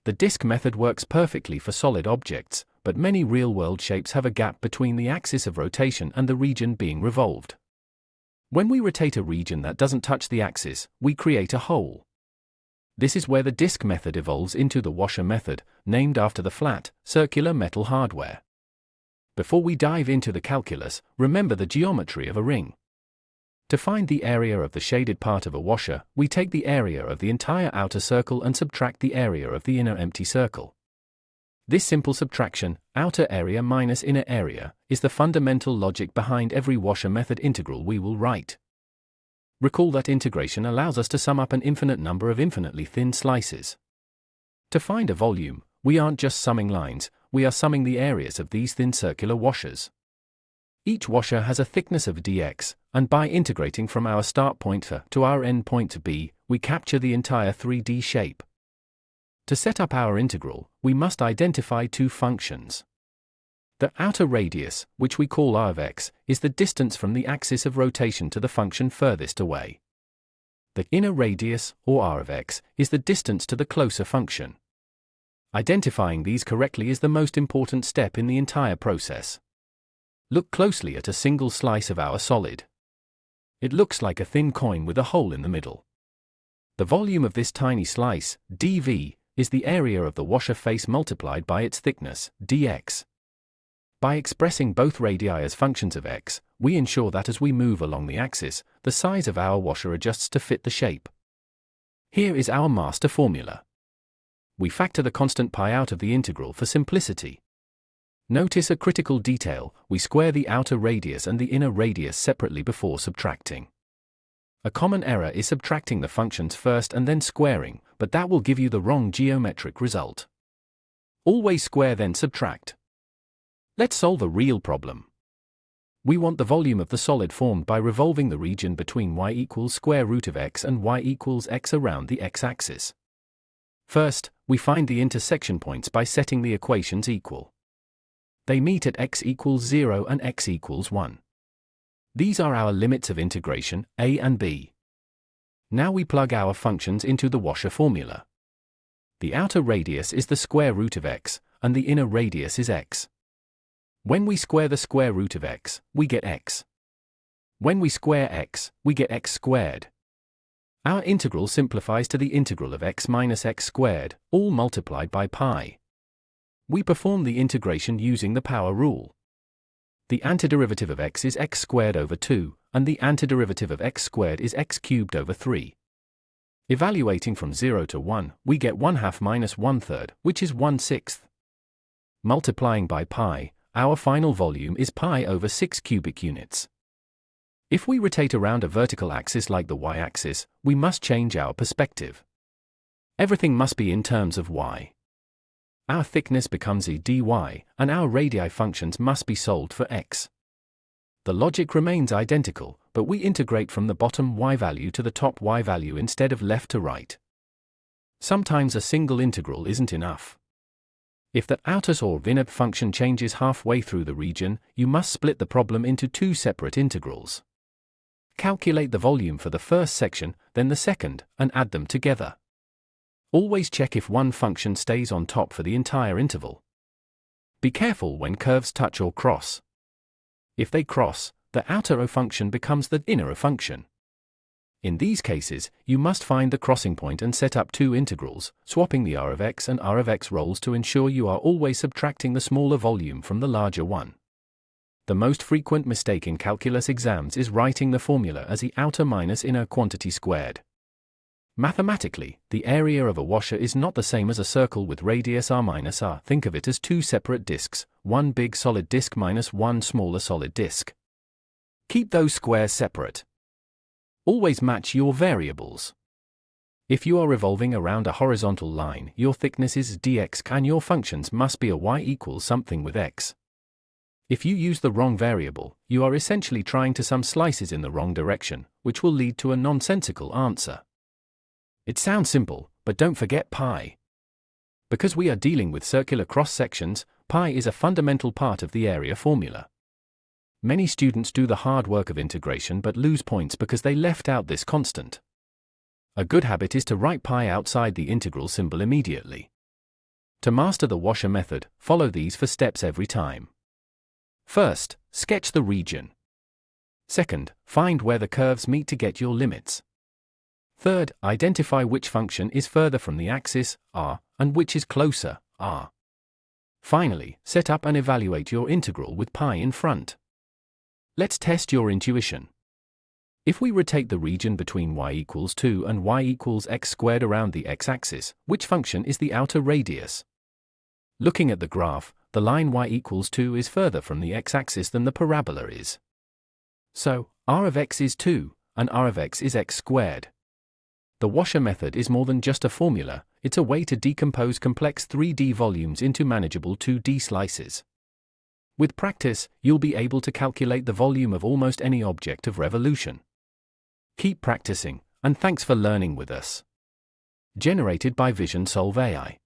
The disk method works perfectly for solid objects, but many real-world shapes have a gap between the axis of rotation and the region being revolved. When we rotate a region that doesn't touch the axis, we create a hole. This is where the disk method evolves into the washer method, named after the flat, circular metal hardware. Before we dive into the calculus, remember the geometry of a ring. To find the area of the shaded part of a washer, we take the area of the entire outer circle and subtract the area of the inner empty circle. This simple subtraction, outer area minus inner area, is the fundamental logic behind every washer method integral we will write. Recall that integration allows us to sum up an infinite number of infinitely thin slices. To find a volume, we aren't just summing lines, we are summing the areas of these thin circular washers. Each washer has a thickness of dx, and by integrating from our start point to our end point b, we capture the entire 3D shape. To set up our integral, we must identify two functions. The outer radius, which we call r of x, is the distance from the axis of rotation to the function furthest away. The inner radius, or r of x, is the distance to the closer function. Identifying these correctly is the most important step in the entire process. Look closely at a single slice of our solid. It looks like a thin coin with a hole in the middle. The volume of this tiny slice, dv, is the area of the washer face multiplied by its thickness, dx. By expressing both radii as functions of x, we ensure that as we move along the axis, the size of our washer adjusts to fit the shape. Here is our master formula. We factor the constant pi out of the integral for simplicity. Notice a critical detail: we square the outer radius and the inner radius separately before subtracting. A common error is subtracting the functions first and then squaring, but that will give you the wrong geometric result. Always square then subtract. Let's solve a real problem. We want the volume of the solid formed by revolving the region between y equals square root of x and y equals x around the x-axis. First, we find the intersection points by setting the equations equal. They meet at x equals 0 and x equals 1. These are our limits of integration, a and b. Now we plug our functions into the washer formula. The outer radius is the square root of x, and the inner radius is x. When we square the square root of x, we get x. When we square x, we get x squared. Our integral simplifies to the integral of x minus x squared, all multiplied by pi. We perform the integration using the power rule. The antiderivative of x is x squared over 2, and the antiderivative of x squared is x cubed over 3. Evaluating from 0 to 1, we get 1/2 minus 1/3, which is 1/6. Multiplying by pi, our final volume is pi over 6 cubic units. If we rotate around a vertical axis like the y-axis, we must change our perspective. Everything must be in terms of y. Our thickness becomes e dy, and our radii functions must be solved for x. The logic remains identical, but we integrate from the bottom y value to the top y value instead of left to right. Sometimes a single integral isn't enough. If the outer or inner function changes halfway through the region, you must split the problem into two separate integrals. Calculate the volume for the first section, then the second, and add them together. Always check if one function stays on top for the entire interval. Be careful when curves touch or cross. If they cross, the outer O function becomes the inner O function. In these cases, you must find the crossing point and set up two integrals, swapping the r of x and r of x roles to ensure you are always subtracting the smaller volume from the larger one. The most frequent mistake in calculus exams is writing the formula as the outer minus inner quantity squared. Mathematically, the area of a washer is not the same as a circle with radius r minus r. Think of it as two separate disks, one big solid disk minus one smaller solid disk. Keep those squares separate. Always match your variables. If you are revolving around a horizontal line, your thickness is dx and your functions must be a y equals something with x. If you use the wrong variable, you are essentially trying to sum slices in the wrong direction, which will lead to a nonsensical answer. It sounds simple, but don't forget pi. Because we are dealing with circular cross-sections, pi is a fundamental part of the area formula. Many students do the hard work of integration but lose points because they left out this constant. A good habit is to write pi outside the integral symbol immediately. To master the washer method, follow these 4 steps every time. First, sketch the region. Second, find where the curves meet to get your limits. Third, identify which function is further from the axis, r, and which is closer, r. Finally, set up and evaluate your integral with pi in front. Let's test your intuition. If we rotate the region between y equals 2 and y equals x squared around the x-axis, which function is the outer radius? Looking at the graph, the line y equals 2 is further from the x-axis than the parabola is. So, r of x is 2, and r of x is x squared. The washer method is more than just a formula, it's a way to decompose complex 3D volumes into manageable 2D slices. With practice, you'll be able to calculate the volume of almost any object of revolution. Keep practicing, and thanks for learning with us. Generated by Vision Solve AI.